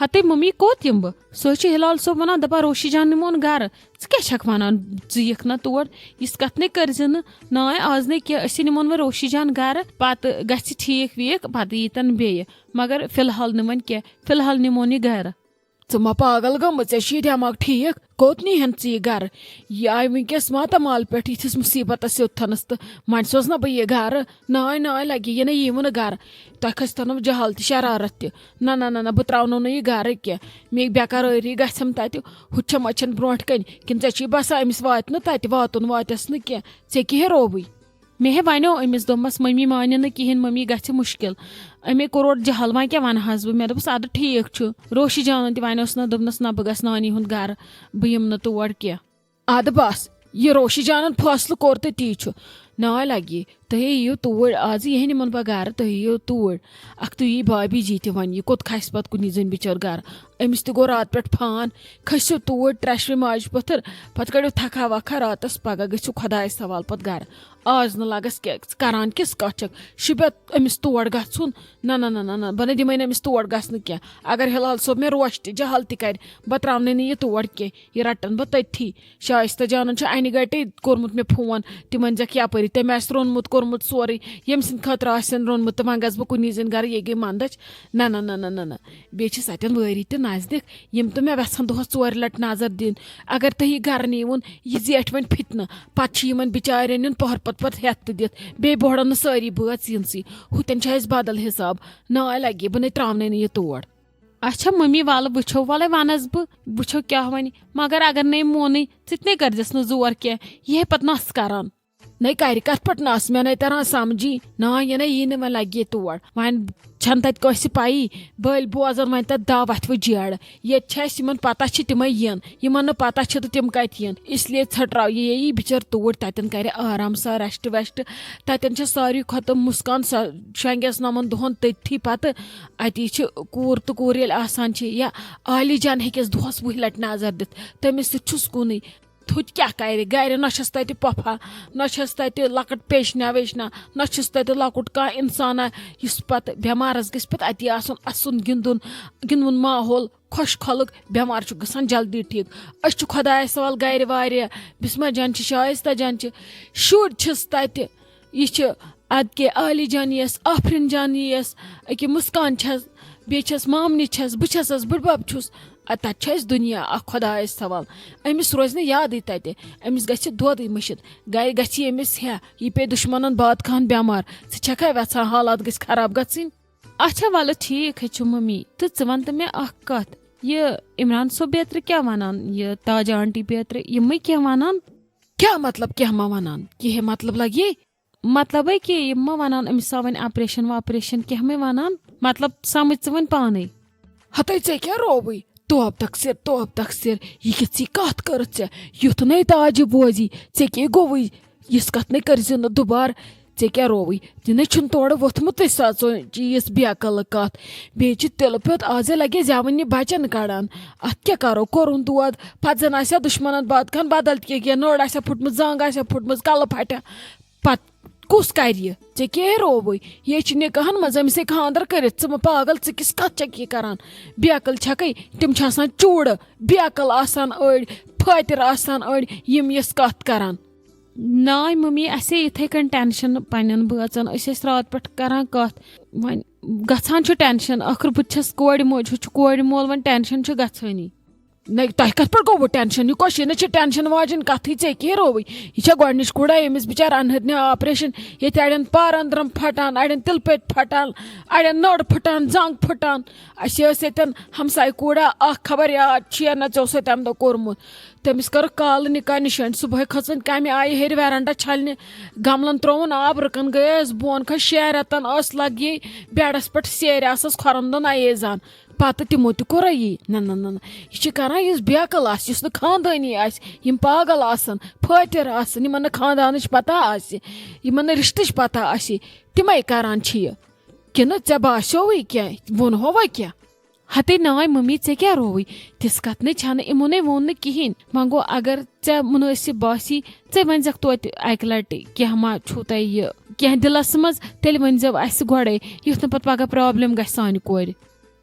ہتے mummy کوت M بہٕ سۄ چھِ ہلال صٲب وَنان دَپان روشی جان نِمون گرٕ ژٕ کیٛاہ چھَکھ وَنان ژٕ یِکھ نا تور یِژھ کَتھ نے کٔرزِ نہٕ ناے آز نَے کینٛہہ أسی نِمون وۄنۍ روشی جان گرٕ پَتہٕ گژھِ ٹھیٖک ویٖک پَتہٕ ییٖتَن بیٚیہِ مگر فِلحال نہٕ وۄنۍ کینٛہہ فِلحال نِمون یہِ گرٕ. ژٕ ما پاگل گٔمٕژ ژےٚ چھُے دٮ۪ماغ ٹھیٖک کوٚت نیٖہن ژٕ یہِ گرٕ یہِ آیہِ وٕنکیٚس ماتامال پٮ۪ٹھ یِتھِس مُصیٖبتس سیوٚدتھنس تہٕ وۄنۍ سوز نا بہٕ یہِ گرٕ ناے ناے لگہِ یہِ نَے یِیوٕ نہٕ گرٕ تۄہہِ کھٔستو نہٕ جہل تہِ شرارت تہِ نہ نہ نہ نہ بہٕ تراونو نہٕ یہِ گرٕ کینٛہہ مےٚ بےٚقرٲری گژھٮ۪م تتہِ ہُتہِ چھم اچھن برونٛٹھ کنہِ کِنہٕ ژےٚ چھُے باسان أمِس واتہِ نہٕ تتہِ واتُن واتٮ۪س نہٕ کینٛہہ ژےٚ کیٛاہ رووٕے مےٚ ہے وَنیو أمِس دوٚپمَس مٔمی مانہِ نہٕ کِہیٖنۍ مٔمی گژھِ مُشکِل أمے کوٚر اورٕ جہل وۄنۍ کیٛاہ وَنہٕ ہس بہٕ مےٚ دوٚپُس اَدٕ ٹھیٖک چھُ روشی جانن تہِ وَنیوس نہ دوٚپنَس نہ بہٕ گژھٕ نانی ہُنٛد گرٕ بہٕ یِمہٕ نہٕ تور کینٛہہ. اَدٕ بس یہِ روشی جانن فٲصلہٕ کوٚر تہٕ تی چھُ ناے لگہِ تُہۍ یِیِو توٗرۍ آز یِہے نِمن بہٕ گرٕ تُہۍ یِیِو توٗرۍ اکھ تُہۍ یی بابی جی تہِ وۄنۍ یہِ کوٚت کھسہِ پتہٕ کُنی زٔنۍ بِچٲر گرٕ أمِس تہِ گوٚو راتہٕ پٮ۪ٹھ فان کھٔسِو توٗرۍ ترٛیشوٕے ماجہِ پٔتھٕر پتہٕ کٔڑِو تھکھا وکھا راتس پگہہ گٔژھِو خۄدایس حوالہٕ پتہٕ گرٕ آز نہٕ لگس کینٛہہ ژٕ کران کِژھ کتھ چھکھ شُبیت أمِس تور گژھُن نہ نہ نہ نہ نہ بہٕ نَے دِمے نہٕ أمِس تور گژھنہٕ کینٛہہ اگر ہلال صٲب مےٚ روش تہِ جہل تہِ کرِ بہٕ تراونٕے نہٕ یہِ تور کینٛہہ یہِ رٹن بہٕ تٔتھی شایستہ جانن چھُ انہِ گٹے کوٚرمُت مےٚ فون تہِ ؤنۍزٮ۪کھ یپٲری تٔمۍ آسہِ روٚنمُت کوٚرمُت سورُے ییٚمہِ سٕنٛدِ خٲطرٕ آسن روٚنمُت تہٕ وۄنۍ گژھٕ بہٕ کُنی زٔنۍ گرٕ یہِ گٔے منٛدچھ نہ نہ نہ نہ نہ نہ بیٚیہِ چھِس اتٮ۪ن وٲری تہِ نزدیٖک یِم تہٕ مےٚ وٮ۪ژھن دۄہس 4 لٹہِ نظر دِنۍ اگر تُہۍ یہِ گرٕ نیٖوُن یہِ زیٹھِ وۄنۍ فِتنہٕ پتہٕ چھِ یِمن بِچارٮ۪ن یُن پٔہر پتہٕ ہٮ۪تھ تہِ دِتھ بیٚیہِ بوڑن نہٕ سٲری بٲژ یِنسٕے ہُتٮ۪ن چھِ اَسہِ بدل حِساب ناے لگہِ بہٕ نَے تراونٕے نہٕ یہِ تور. اچھا ممی وَلہٕ وٕچھو وَلے وَنس بہٕ وٕچھو کیٛاہ وَنہِ مگر اگر نَے مونٕے ژٕ تہِ نَے کٔرزٮ۪س نہٕ زور کینٛہہ یہِ ہے پتہٕ نس کران نَے کرِ کتھ پٲٹھۍ نس مےٚ نَے تران سمجھی نا یہِ نَے یی نہٕ وۄنۍ لگہِ یہِ تور وۄنۍ چھنہٕ تتہِ کٲنٛسہِ پایی بٔلۍ بوزن وۄنۍ تتہِ دَب وۄتھوٕ جیڑٕ ییٚتہِ چھِ اَسہِ یِمن پتہ چھِ تِمے یِن یِمن نہٕ پتہ چھِ تہٕ تِم کتہِ یِن اس لیے ژھٹراو یہِ یی بِچٲر توٗرۍ تتٮ۪ن کرِ آرام سان ریسٹ ویسٹ تتٮ۪ن چھِ ساروی کھۄتہٕ مُسکان سۄ شۄنٛگٮ۪س نۄمن دۄہن تٔتھی پتہٕ اتی چھِ کوٗر تہٕ کوٗر ییٚلہِ آسان چھِ یا عالی جان ہیٚکٮ۪س دۄہس 20 لٹہِ نظر دِتھ تٔمِس سۭتۍ چھُس کُنُے تھُتہِ کیٛاہ کرِ گرِ نہ چھس تتہِ پۄپھا نہ چھس تتہِ لۄکٕٹ پیشنا ویشنا نہ چھُس تتہِ لۄکُٹ کانٛہہ انسانا یُس پتہٕ بٮ۪مارس گژھِ پتہٕ اتی آسُن اسُن گِنٛدُن ماحول خۄش خلق بٮ۪مار چھُ گژھان جلدی ٹھیٖک أسۍ چھِ خۄدایس حوال گرِ واریاہ بسمہ جان چھِ شایستہ جان چھِ شُرۍ چھِس تتہِ یہِ چھِ ادٕ کیٛاہ عالی جان یِیَس آفریٖن جان یِیَس أکیٛاہ مُسکان چھس بیٚیہِ چھس مامنہِ چھس بہٕ چھسس بٕڈبب چھُس تتہِ چھُ اسہِ دُنیا اکھ خۄدایس حوال أمِس روزِ نہٕ یادٕے تتہِ أمِس گژھِ دۄدٕے مٔشِتھ گرِ گژھِ أمِس یہِ پیٚیہِ دُشمنن باد خان بٮ۪مار ژٕ چھکھا ویژھان حالات گژھِ خراب گژھٕنۍ. اچھا وَلہٕ ٹھیٖک ہے چھُ ممی تہٕ ژٕ وَن تہٕ مےٚ اکھ کتھ یہِ عمران صٲب بیترِ کیٛاہ وَنان یہِ تاجہ آنٹی بیترِ یِمے کیٛاہ وَنان کیٛاہ مطلب کیٛاہ ما وَنان کیٚنٛہہ مطلب لگہِ مطلبے کہِ یِم ما وَنان أمِس آو وۄنۍ آپریشن واپریشن کیٛاہ مے وَنان مطلب سمجھ ژٕ وۄنۍ پانے ہتے ژےٚ کیٛاہ رووٕے توب تقسیر یہِ کِژھ کتھ کٔرٕتھ ژےٚ یُتھ نَے تاجہِ بوزی ژےٚ کیٛاہ گوٚوٕے یِژھ کتھ نَے کٔرزِ نہٕ دُبارٕ ژےٚ کیٛاہ رووٕے تہِ نَے چھُنہٕ تورٕ ووٚتھمُتٕے سۄ یِژھ بےقل کتھ بیٚیہِ چھِ تِلہٕ پیوٚت آزے لگے زٮ۪وٕنہِ بچن کڑان اتھ کیٛاہ کرو کوٚرُن دود پتہٕ زن آسہِ ہا دُشمنن باد خان بدل تہِ کینٛہہ نٔر آسہِ ہا پھٕٹمٕژ زنگ آسہِ ہا پھٕٹمٕژ کلہٕ پھٹہِ ہا پتہٕ کُس کرِ یہِ ژےٚ کیٛاہ رووٕے یے چھِ نِکاحن منٛز أمِس خانٛدر کٔرِتھ ژٕ مہ پاگل ژٕ کِژھ کتھ چھکھ یہِ کران بیقل چھکے تِم چھِ آسان چوٗڑٕ بیقل آسان أڑۍ پھٲتِر آسان أڑۍ یِم یِژھ کتھ کران. ناے ممی اَسے یِتھے کٔنۍ ٹٮ۪نشن پننٮ۪ن بٲژن أسۍ ٲسۍ راتہٕ پٮ۪ٹھ کران کتھ وۄنۍ گژھان چھُ ٹٮ۪نشن ٲخٕر بہٕ تہِ چھس کورِ موج ہُہ چھُ کورِ مول وۄنۍ ٹٮ۪نشن چھُ گژھٲنی. نَے تۄہہِ کتھ پٮ۪ٹھ گوٚوٕ ٹٮ۪نشن یہِ کۄس یہِ نہٕ چھِ ٹٮ۪نشن واجٮ۪ن کتھٕے ژےٚ کیٛاہ رووٕے یہِ چھےٚ گۄڈنِچ کوٗرا ییٚمِس بِچار انہٕرنہِ آپریشن ییٚتہِ اڑٮ۪ن پار أنٛدرم پھٹان اڑٮ۪ن تِلہٕ پیٚتۍ پھٹان اڑٮ۪ن نٔر پھٹان زنگ پھٹان اَسہِ ٲس ییٚتٮ۪ن ہمساے کوٗرا اکھ خبر یاد چھِ یا نہ ژےٚ اوسے تمہِ دۄہ کوٚرمُت تٔمِس کٔرٕکھ کالہٕ نِکاح نِشٲنۍ صُبحٲے کھٔژٕن کمہِ آیہِ ہیٚرِ ویرنڈا چھلنہِ گملن ترووُن آب رٕکن گٔیس بۄن کھٔژ 6 رٮ۪تن ٲس لگیے بیڈس پٮ۪ٹھ سیرِ آسس کھۄرن دۄن ایزان پتہٕ تِمو تہِ کوٚرا یی نہ نہ نہ یہِ چھِ کران یُس بیقل آسہِ یُس نہٕ خاندٲنی آسہِ یِم پاگل آسن پھٲتِر آسن یِمن نہٕ خاندانٕچ پتہ آسہِ یِمن نہٕ رِشتٕچ پتہ آسہِ تِمے کران چھِ یہِ کِنہٕ ژےٚ باسیووٕے کینٛہہ ووٚنہووا کینٛہہ. ہتے ناے ممی ژےٚ کیٛاہ رووٕے تِژھ کتھ نَے چھنہٕ یِمو نَے ووٚن نہٕ کِہینۍ وۄنۍ گوٚو اگر ژےٚ مُنٲسِب باسی ژےٚ ؤنۍزٮ۪کھ توتہِ اکہِ لٹہِ کینٛہہ ما چھُو تۄہہِ یہِ کینٛہہ دِلس منٛز تیٚلہِ ؤنۍزٮ۪و اسہِ گۄڈے یُتھ نہٕ پتہٕ پگہہ پرابلم گژھِ سانہِ کورِ.